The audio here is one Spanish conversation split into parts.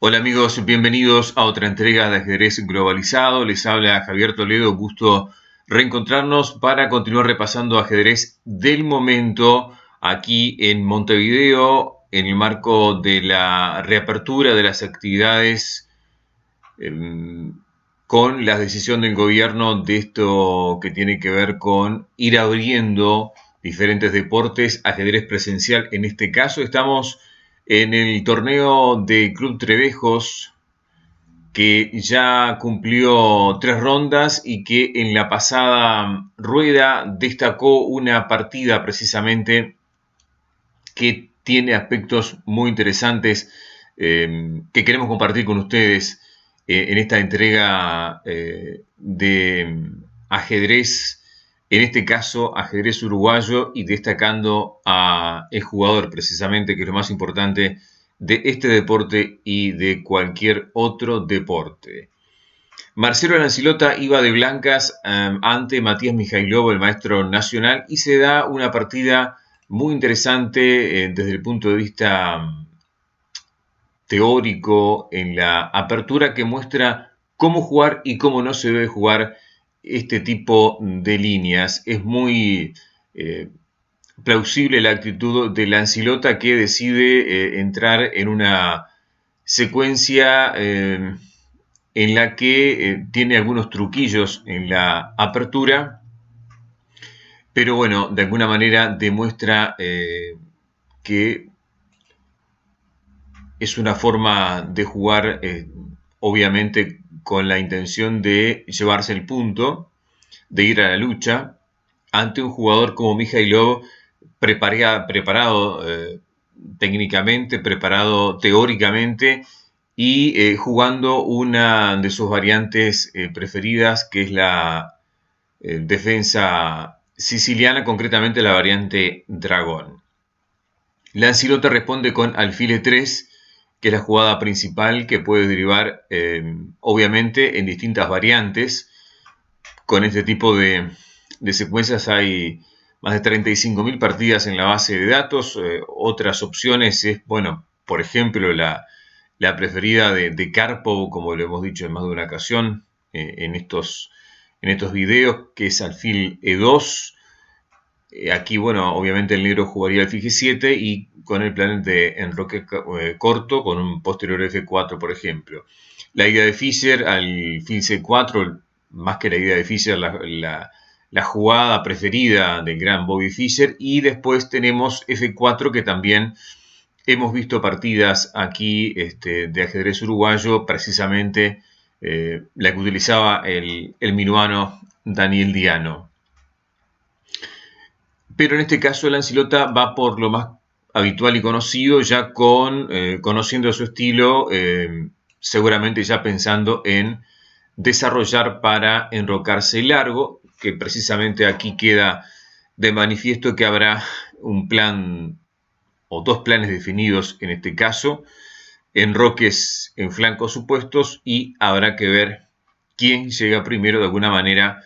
Hola amigos, bienvenidos a otra entrega de Ajedrez Globalizado. Les habla Javier Toledo, gusto reencontrarnos para continuar repasando ajedrez del momento aquí en Montevideo en el marco de la reapertura de las actividades con la decisión del gobierno de esto que tiene que ver con ir abriendo diferentes deportes, ajedrez presencial. En este caso estamos en el torneo de Club Trevejos, que ya cumplió 3 rondas y que en la pasada rueda destacó una partida precisamente que tiene aspectos muy interesantes que queremos compartir con ustedes en esta entrega de ajedrez, en este caso ajedrez uruguayo, y destacando a el jugador precisamente, que es lo más importante de este deporte y de cualquier otro deporte. Marcelo Lancilota iba de blancas ante Matías Mijailov, el maestro nacional, y se da una partida muy interesante desde el punto de vista teórico en la apertura, que muestra cómo jugar y cómo no se debe jugar este tipo de líneas. Es muy plausible la actitud de Lancilota, que decide entrar en una secuencia en la que tiene algunos truquillos en la apertura, pero bueno, de alguna manera demuestra que es una forma de jugar, obviamente con la intención de llevarse el punto, de ir a la lucha, ante un jugador como Mijailov, preparado técnicamente, preparado teóricamente, y jugando una de sus variantes preferidas, que es la defensa siciliana, concretamente la variante dragón. Lancilota responde con alfil e3, que es la jugada principal, que puede derivar obviamente en distintas variantes. Con este tipo de secuencias hay más de 35.000 partidas en la base de datos. Otras opciones es, bueno, por ejemplo, la preferida de Karpov, como lo hemos dicho en más de una ocasión en estos videos, que es alfil e2. Aquí, bueno, obviamente el negro jugaría alfil g7 y con el plan de enroque corto con un posterior f4, por ejemplo. La idea de Fischer, alfil c4, más que la idea de Fischer, la jugada preferida del gran Bobby Fischer. Y después tenemos f4, que también hemos visto partidas aquí de ajedrez uruguayo, precisamente la que utilizaba el minuano Daniel Diano. Pero en este caso Lancilota va por lo más habitual y conocido, ya conociendo su estilo, seguramente ya pensando en desarrollar para enrocarse largo, que precisamente aquí queda de manifiesto que habrá un plan o dos planes definidos en este caso, enroques en flancos supuestos, y habrá que ver quién llega primero de alguna manera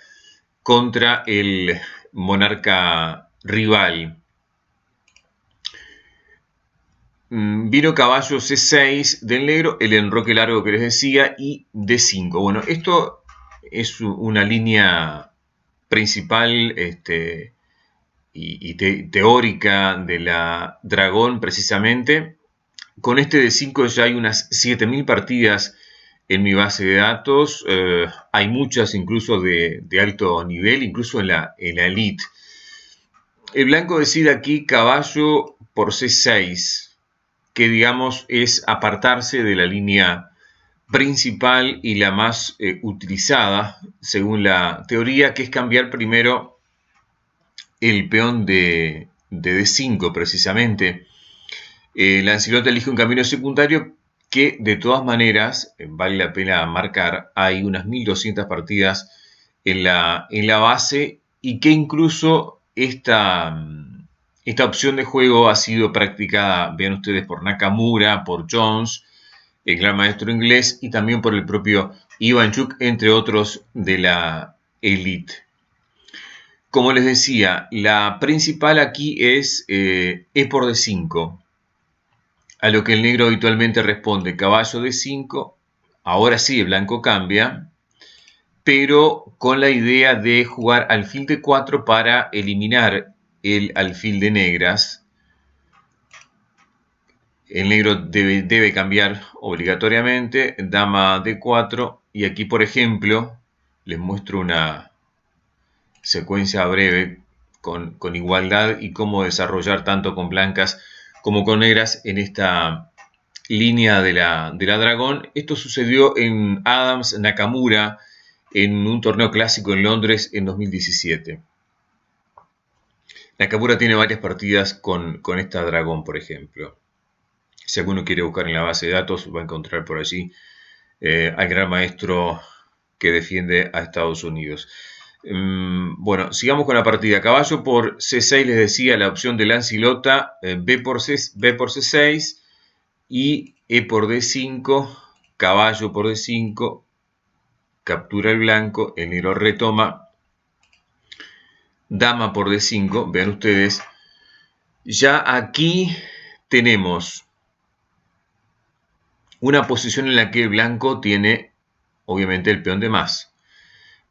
contra el monarca rival. Vino caballo C6 del negro, el enroque largo que les decía, y D5. Bueno, esto es una línea principal y teórica de la dragón, precisamente. Con este D5 ya hay unas 7.000 partidas en mi base de datos. Hay muchas incluso de alto nivel, incluso en la elite. El blanco decide aquí caballo por C6, que digamos es apartarse de la línea principal y la más utilizada según la teoría, que es cambiar primero el peón de D5 precisamente. Lancilota elige un camino secundario que, de todas maneras, vale la pena marcar, hay unas 1.200 partidas en la base, y que incluso esta opción de juego ha sido practicada, vean ustedes, por Nakamura, por Jones, el gran maestro inglés, y también por el propio Ivanchuk, entre otros de la elite. Como les decía, la principal aquí es E por D5. a lo que el negro habitualmente responde caballo D5. Ahora sí, el blanco cambia, pero con la idea de jugar alfil D4 para eliminar el alfil de negras. El negro debe cambiar obligatoriamente, dama D4, y aquí, por ejemplo, les muestro una secuencia breve con igualdad y cómo desarrollar tanto con blancas como con negras en esta línea de la dragón. Esto sucedió en Adams Nakamura en un torneo clásico en Londres en 2017. Nakamura tiene varias partidas con esta dragón, por ejemplo. Si alguno quiere buscar en la base de datos, va a encontrar por allí al gran maestro que defiende a Estados Unidos. Bueno, sigamos con la partida. Caballo por C6, les decía, la opción de Lancilota, B por C6 y E por D5, caballo por D5, captura el blanco, el negro retoma, dama por D5, vean ustedes, ya aquí tenemos una posición en la que el blanco tiene obviamente el peón de más,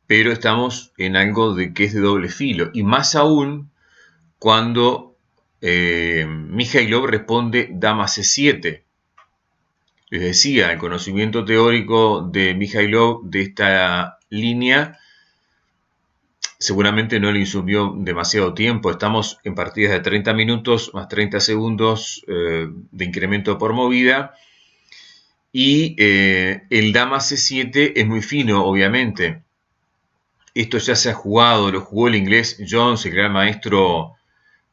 pero estamos en algo de que es de doble filo, y más aún cuando Mijailov responde dama C7. Les decía, el conocimiento teórico de Mijailov de esta línea seguramente no le insumió demasiado tiempo. Estamos en partidas de 30 minutos más 30 segundos de incremento por movida. Y el dama C7 es muy fino, obviamente. Esto ya se ha jugado, lo jugó el inglés Jones, el gran maestro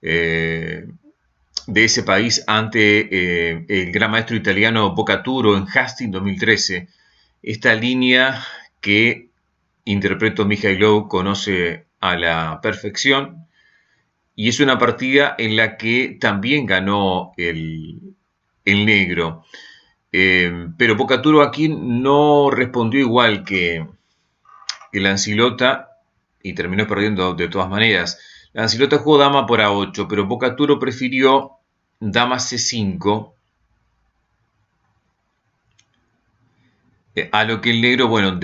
de ese país, ante el gran maestro italiano Boccaturo en Hastings 2013. Esta línea que, interpreto, Mijailov conoce a la perfección, y es una partida en la que también ganó el negro. Pero Boccaturo aquí no respondió igual que Lancilota y terminó perdiendo de todas maneras. Lancilota jugó dama por A8, pero Boccaturo prefirió dama C5, a lo que el negro, bueno,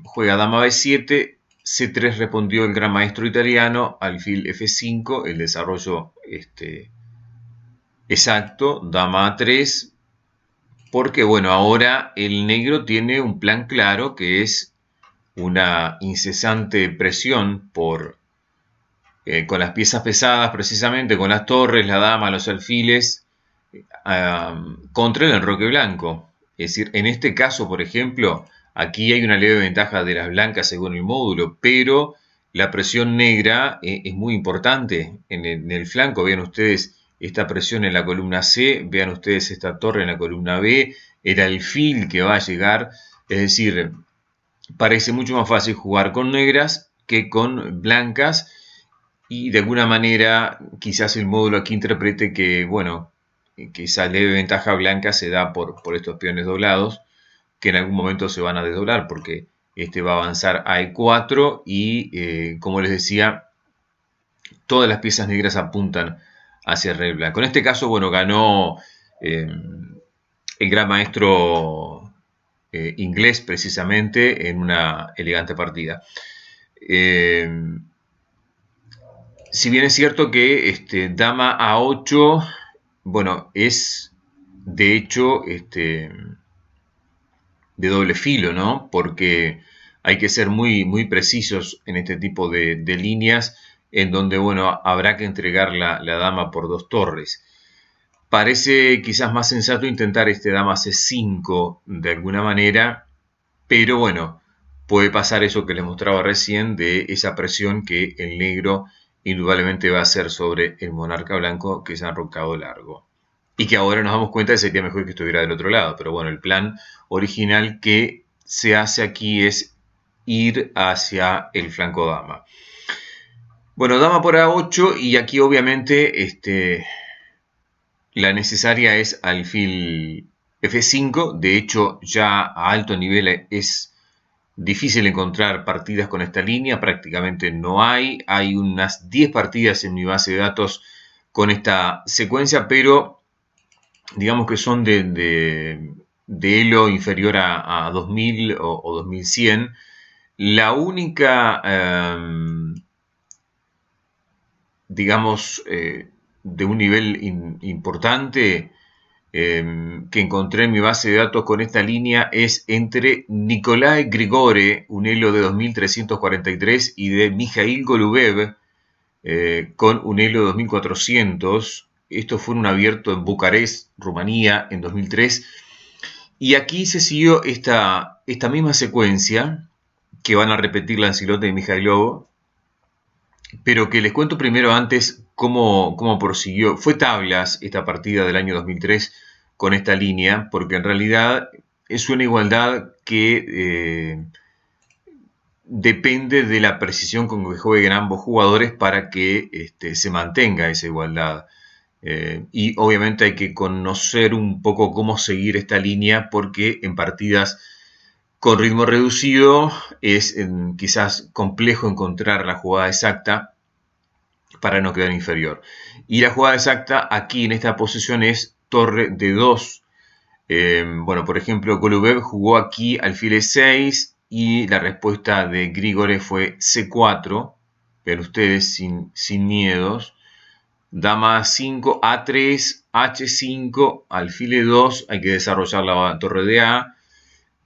juega dama B7, C3 respondió el gran maestro italiano, alfil F5, el desarrollo exacto, dama A3, porque bueno, ahora el negro tiene un plan claro que es una incesante presión con las piezas pesadas, precisamente con las torres, la dama, los alfiles, contra el enroque blanco. Es decir, en este caso, por ejemplo, aquí hay una leve ventaja de las blancas según el módulo, pero la presión negra es muy importante en el flanco. Vean ustedes esta presión en la columna C, vean ustedes esta torre en la columna B, el alfil que va a llegar. Es decir, parece mucho más fácil jugar con negras que con blancas, y de alguna manera quizás el módulo aquí interprete que, bueno, que esa leve ventaja blanca se da por estos peones doblados, que en algún momento se van a desdoblar, porque este va a avanzar a E4 y, como les decía, todas las piezas negras apuntan hacia el rey blanco. En este caso, bueno, ganó el gran maestro inglés precisamente en una elegante partida. Si bien es cierto que dama A8, bueno, es de hecho de doble filo, ¿no? Porque hay que ser muy, muy precisos en este tipo de líneas en donde, bueno, habrá que entregar la dama por dos torres. Parece quizás más sensato intentar dama C5 de alguna manera, pero bueno, puede pasar eso que les mostraba recién, de esa presión que el negro indudablemente va a hacer sobre el monarca blanco, que se ha enrocado largo. Y que ahora nos damos cuenta que sería mejor que estuviera del otro lado. Pero bueno, el plan original que se hace aquí es ir hacia el flanco dama. Bueno, dama por A8, y aquí obviamente la necesaria es alfil F5. De hecho, ya a alto nivel es difícil encontrar partidas con esta línea, prácticamente no hay. Hay unas 10 partidas en mi base de datos con esta secuencia, pero digamos que son de elo inferior a 2000 o 2100. La única, digamos, de un nivel importante que encontré en mi base de datos con esta línea es entre Nikolai Grigore, un elo de 2343, y de Mikhail Golubev, con un elo de 2400. Esto fue un abierto en Bucarest, Rumanía, en 2003. Y aquí se siguió esta misma secuencia, que van a repetir Lancelot y Mijailov, pero que les cuento primero antes cómo prosiguió. Fue tablas esta partida del año 2003 con esta línea, porque en realidad es una igualdad que depende de la precisión con que jueguen ambos jugadores para que se mantenga esa igualdad. Y obviamente hay que conocer un poco cómo seguir esta línea, porque en partidas con ritmo reducido es quizás complejo encontrar la jugada exacta para no quedar inferior. Y la jugada exacta aquí en esta posición es torre de 2. Bueno, por ejemplo, Golubev jugó aquí alfil E6 y la respuesta de Grigore fue C4. Ven ustedes sin miedos. Dama A5, A3, H5, alfil E2. Hay que desarrollar la torre de A.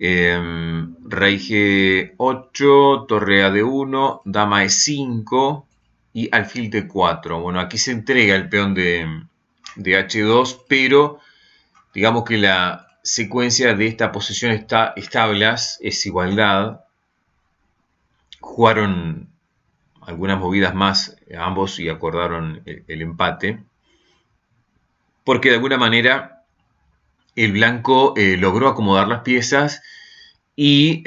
Rey G8, torre A de 1, dama E5 y alfil D4. Bueno, aquí se entrega el peón de H2, pero digamos que la secuencia de esta posición está tablas, es igualdad. Jugaron algunas movidas más ambos y acordaron el empate, porque de alguna manera el blanco logró acomodar las piezas y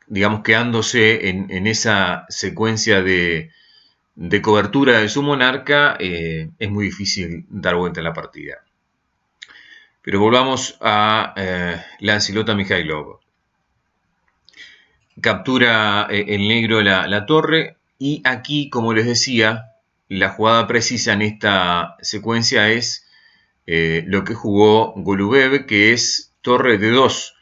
digamos quedándose en esa secuencia de cobertura de su monarca, es muy difícil dar vuelta a la partida. Pero volvamos a Lancelot Mijailov. Captura el negro la torre y aquí, como les decía, la jugada precisa en esta secuencia es lo que jugó Golubev, que es torre de 2.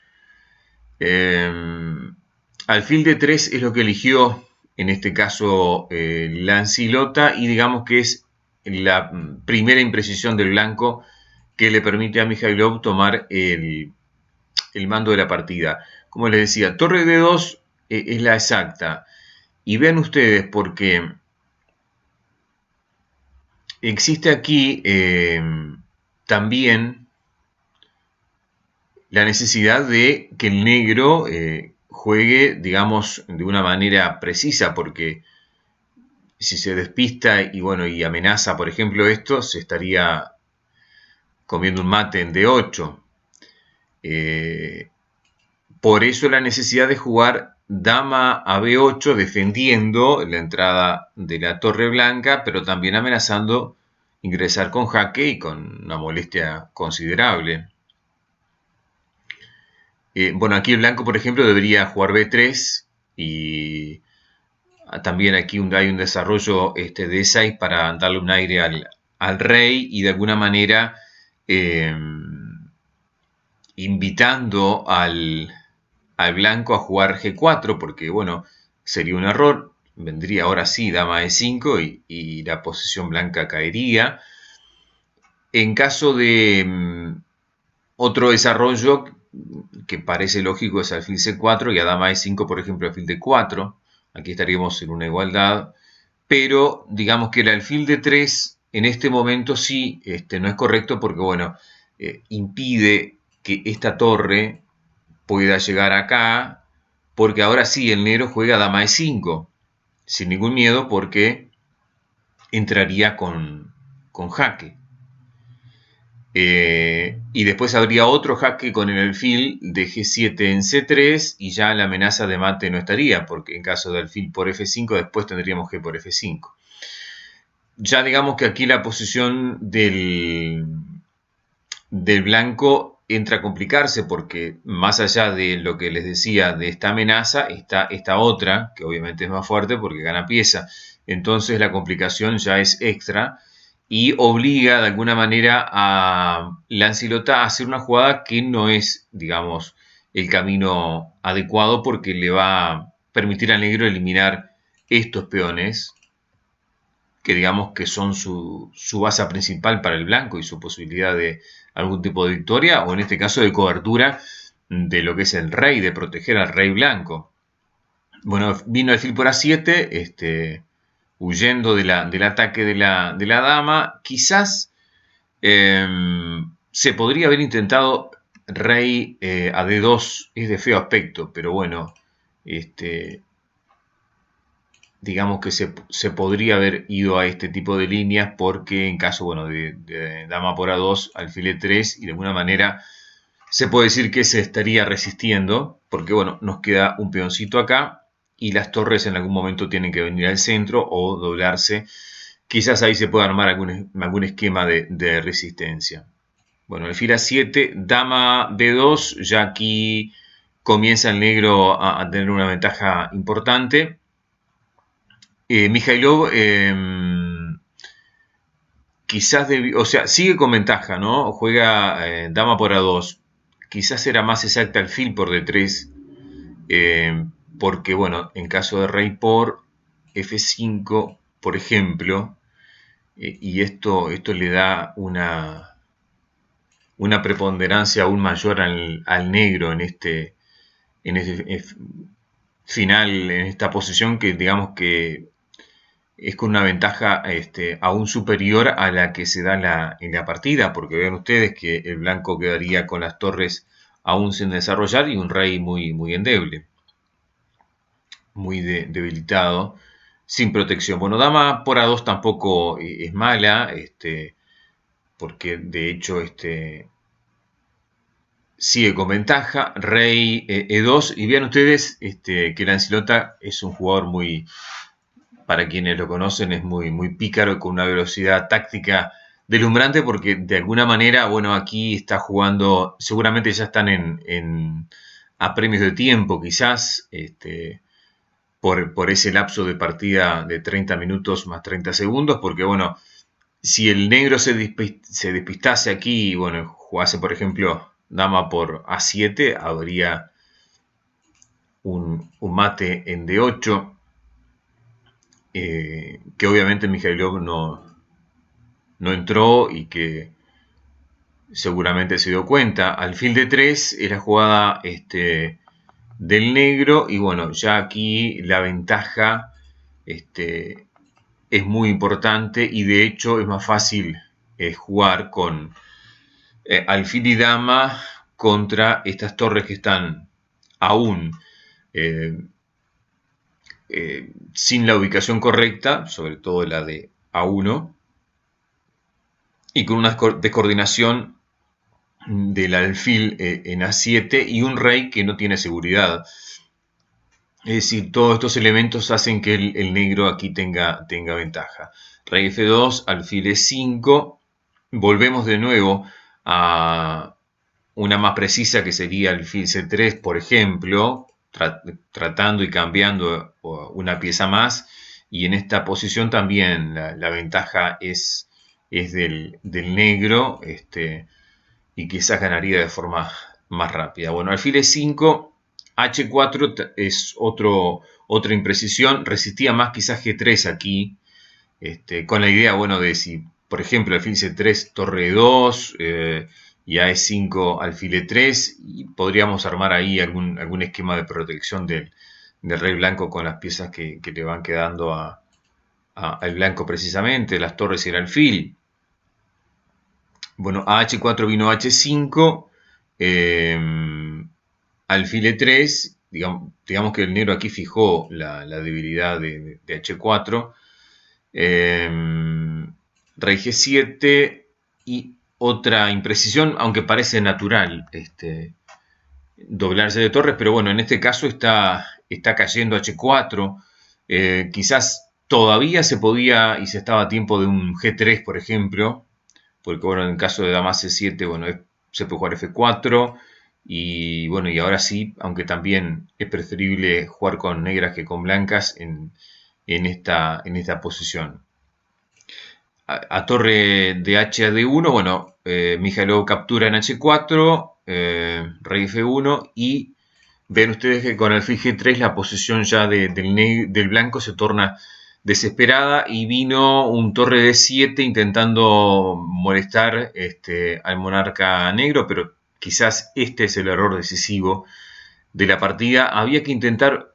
Alfil de 3 es lo que eligió en este caso Lancelot, y digamos que es la primera imprecisión del blanco que le permite a Mijailov tomar el mando de la partida. Como les decía, torre de 2 es la exacta. Y vean ustedes, porque existe aquí también la necesidad de que el negro juegue, digamos, de una manera precisa, porque si se despista y bueno, y amenaza, por ejemplo, esto, se estaría comiendo un mate en D8. Por eso la necesidad de jugar dama a B8 defendiendo la entrada de la torre blanca, pero también amenazando ingresar con jaque y con una molestia considerable. Bueno, aquí el blanco, por ejemplo, debería jugar B3 y también aquí hay un desarrollo de E6 para darle un aire al rey y de alguna manera invitando al blanco a jugar G4, porque bueno, sería un error. Vendría ahora sí dama E5 y la posición blanca caería. En caso de otro desarrollo que parece lógico es alfil C4 y a dama E5, por ejemplo, alfil D4. Aquí estaríamos en una igualdad. Pero digamos que el alfil D3 en este momento sí no es correcto, porque bueno, impide que esta torre pueda llegar acá, porque ahora sí el negro juega dama E5 sin ningún miedo, porque entraría con jaque. Y después habría otro jaque con el alfil de G7 en C3 y ya la amenaza de mate no estaría, porque en caso de alfil por F5 después tendríamos G por F5. Ya digamos que aquí la posición del blanco entra a complicarse, porque más allá de lo que les decía de esta amenaza, está esta otra, que obviamente es más fuerte porque gana pieza. Entonces la complicación ya es extra y obliga de alguna manera a Lancelota a hacer una jugada que no es, digamos, el camino adecuado, porque le va a permitir al negro eliminar estos peones que digamos que son su base principal para el blanco y su posibilidad de algún tipo de victoria, o en este caso de cobertura de lo que es el rey, de proteger al rey blanco. Bueno, vino el alfil por A7, huyendo del ataque de la dama. Quizás se podría haber intentado rey a D2, es de feo aspecto, pero bueno, digamos que se podría haber ido a este tipo de líneas, porque en caso, bueno, de dama por A2, alfil E3, y de alguna manera se puede decir que se estaría resistiendo, porque bueno, nos queda un peoncito acá y las torres en algún momento tienen que venir al centro o doblarse. Quizás ahí se pueda armar algún esquema de resistencia. Bueno, alfil A7, dama B2, ya aquí comienza el negro a tener una ventaja importante. Mijailov quizás o sea, sigue con ventaja, ¿no? Juega dama por A2. Quizás era más exacta alfil por D3, porque, bueno, en caso de rey por F5, por ejemplo, y esto le da una preponderancia aún mayor al negro en este final, en esta posición, que digamos que es con una ventaja aún superior a la que se da en la partida, porque vean ustedes que el blanco quedaría con las torres aún sin desarrollar y un rey muy, muy endeble, muy debilitado, sin protección. Bueno, dama por A2 tampoco es mala, porque de hecho sigue con ventaja. Rey E2, y vean ustedes que Lancelota es un jugador muy, para quienes lo conocen, es muy, muy pícaro, con una velocidad táctica deslumbrante, porque de alguna manera, bueno, aquí está jugando, seguramente ya están a premios de tiempo, quizás, por ese lapso de partida de 30 minutos más 30 segundos, porque bueno, si el negro se despistase aquí y bueno, jugase por ejemplo dama por A7, habría un mate en D8, que obviamente Mijailov no entró y que seguramente se dio cuenta. Alfil D3 era jugada del negro, y bueno, ya aquí la ventaja es muy importante, y de hecho es más fácil jugar con alfil y dama contra estas torres que están aún eh, sin la ubicación correcta, sobre todo la de A1, y con una descoordinación del alfil en A7 y un rey que no tiene seguridad. Es decir, todos estos elementos hacen que el negro aquí tenga ventaja. Rey F2, alfil E5. Volvemos de nuevo a una más precisa, que sería alfil C3, por ejemplo, tratando y cambiando una pieza más. Y en esta posición también la ventaja es del negro, y quizás ganaría de forma más rápida. Bueno, alfil E5, H4 es otra imprecisión. Resistía más quizás G3 aquí, con la idea, bueno, de si, por ejemplo, alfil C3, torre 2, y A5, alfil E3, y podríamos armar ahí algún esquema de protección del rey blanco con las piezas que le van quedando al blanco precisamente, las torres y el alfil. Bueno, a H4 vino H5, alfil E3, digamos que el negro aquí fijó la debilidad de H4, rey G7, y otra imprecisión, aunque parece natural doblarse de torres, pero bueno, en este caso está cayendo H4, quizás todavía se podía y se estaba a tiempo de un G3, por ejemplo, porque bueno, en el caso de dama C7, bueno, se puede jugar F4, y bueno, y ahora sí, aunque también es preferible jugar con negras que con blancas en esta posición. a torre de H a D1, bueno, Mijailov captura en H4, rey F1 y ven ustedes que con alfil G3 la posición ya del blanco se torna desesperada y vino un torre D7 intentando molestar al monarca negro, pero quizás este es el error decisivo de la partida. Había que intentar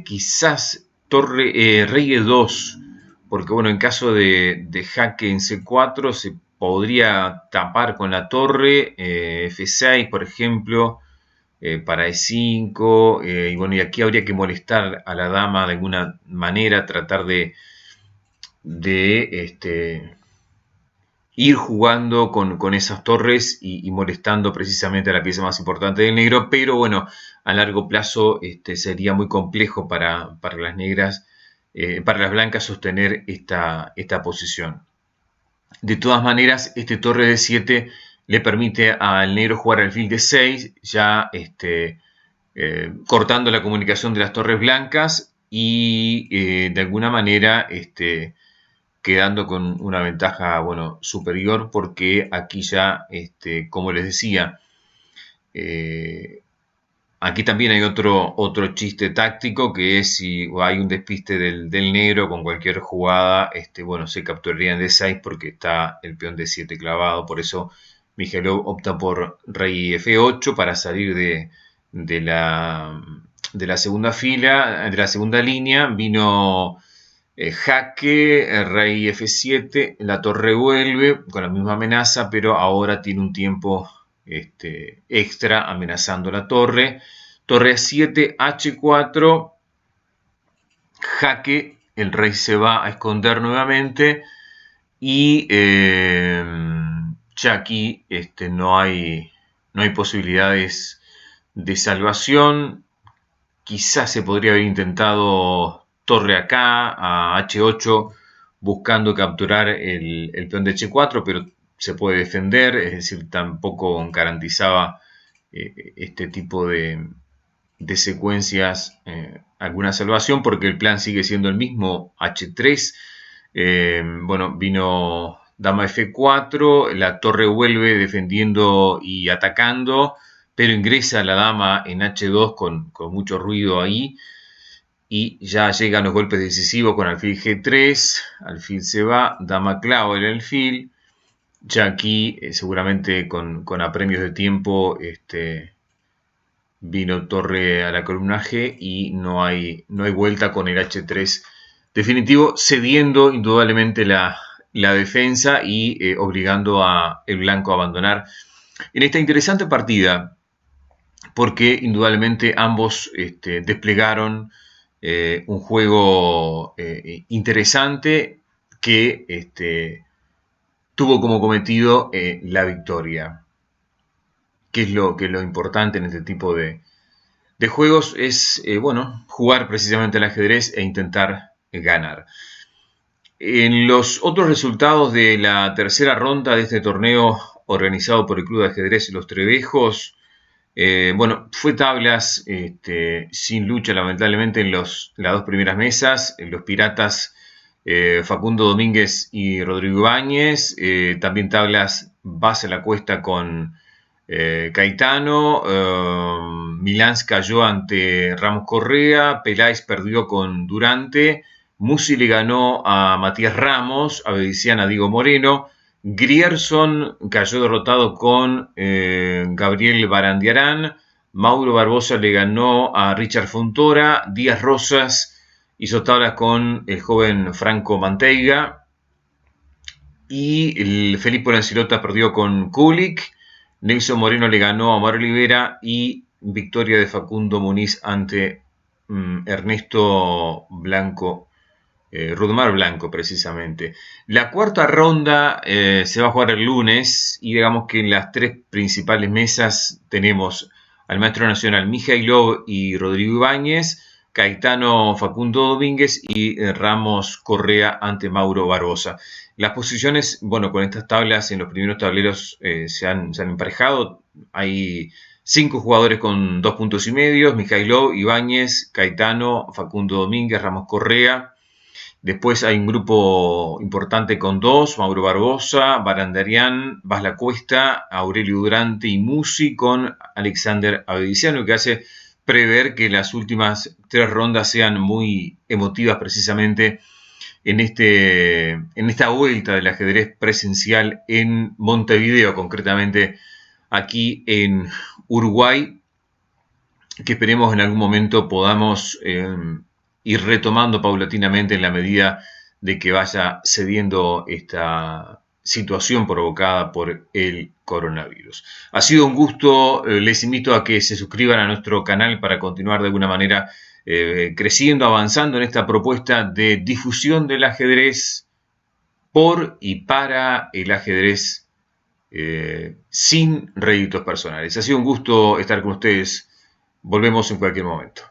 quizás rey E2, porque bueno, en caso de jaque en C4 se podría tapar con la torre, F6 por ejemplo, para E5, y bueno, y aquí habría que molestar a la dama de alguna manera, tratar de ir jugando con esas torres y molestando precisamente a la pieza más importante del negro, pero bueno, a largo plazo sería muy complejo para las negras, para las blancas sostener esta posición. De todas maneras, este torre de 7 le permite al negro jugar alfil de 6, ya cortando la comunicación de las torres blancas y de alguna manera quedando con una ventaja, bueno, superior, porque aquí ya, como les decía, eh, aquí también hay otro chiste táctico, que es si hay un despiste del negro con cualquier jugada, bueno, se capturaría en D6 porque está el peón D7 clavado. Por eso Mijailov opta por rey F8 para salir de la segunda fila, de la segunda línea. Vino jaque, rey F7, la torre vuelve con la misma amenaza, pero ahora tiene un tiempo extra amenazando la torre. Torre A7, H4, jaque, el rey se va a esconder nuevamente y ya aquí no hay posibilidades de salvación. Quizás se podría haber intentado torre acá, a H8, buscando capturar el peón de H4, pero se puede defender, es decir, tampoco garantizaba este tipo de secuencias alguna salvación, porque el plan sigue siendo el mismo, H3. Bueno, vino dama F4, la torre vuelve defendiendo y atacando, pero ingresa la dama en H2 con mucho ruido ahí, y ya llegan los golpes decisivos con alfil G3, alfil se va, dama clava el alfil, ya aquí seguramente con apremios de tiempo vino torre a la columna G y no hay vuelta con el H3 definitivo, cediendo indudablemente la defensa y obligando a el blanco a abandonar en esta interesante partida, porque indudablemente ambos desplegaron un juego interesante que tuvo como cometido la victoria. Que es lo importante en este tipo de juegos, es bueno, jugar precisamente al ajedrez e intentar ganar. En los otros resultados de la tercera ronda de este torneo organizado por el Club de Ajedrez Los Trebejos, bueno, fue tablas sin lucha lamentablemente en las dos primeras mesas. Los Piratas, Facundo Domínguez y Rodrigo Ibáñez. También tablas base a la cuesta con Caetano. Milán cayó ante Ramos Correa. Peláez perdió con Durante. Musi le ganó a Matías Ramos. Abedician a Diego Moreno. Grierson cayó derrotado con Gabriel Barandiarán. Mauro Barbosa le ganó a Richard Fontora. Díaz Rosas hizo tablas con el joven Franco Manteiga. Y el Felipe Lancilota perdió con Kulik. Nelson Moreno le ganó a Omar Olivera. Y victoria de Facundo Muniz ante Ernesto Blanco. Rudmar Blanco, precisamente. La cuarta ronda se va a jugar el lunes y digamos que en las tres principales mesas tenemos al maestro nacional Mijailov y Rodrigo Ibáñez, Caetano Facundo Domínguez y Ramos Correa ante Mauro Barbosa. Las posiciones, bueno, con estas tablas en los primeros tableros se han emparejado. Hay 5 jugadores con 2 puntos y medio: Mijailov, Ibáñez, Caetano, Facundo Domínguez, Ramos Correa. Después hay un grupo importante con 2, Mauro Barbosa, Barandarian, Bas La Cuesta, Aurelio Durante y Musi con Alexander Avediciano, que hace prever que las últimas 3 rondas sean muy emotivas precisamente en esta vuelta del ajedrez presencial en Montevideo, concretamente aquí en Uruguay, que esperemos en algún momento podamos ir retomando paulatinamente en la medida de que vaya cediendo esta situación provocada por el coronavirus. Ha sido un gusto, les invito a que se suscriban a nuestro canal para continuar de alguna manera creciendo, avanzando en esta propuesta de difusión del ajedrez por y para el ajedrez sin réditos personales. Ha sido un gusto estar con ustedes. Volvemos en cualquier momento.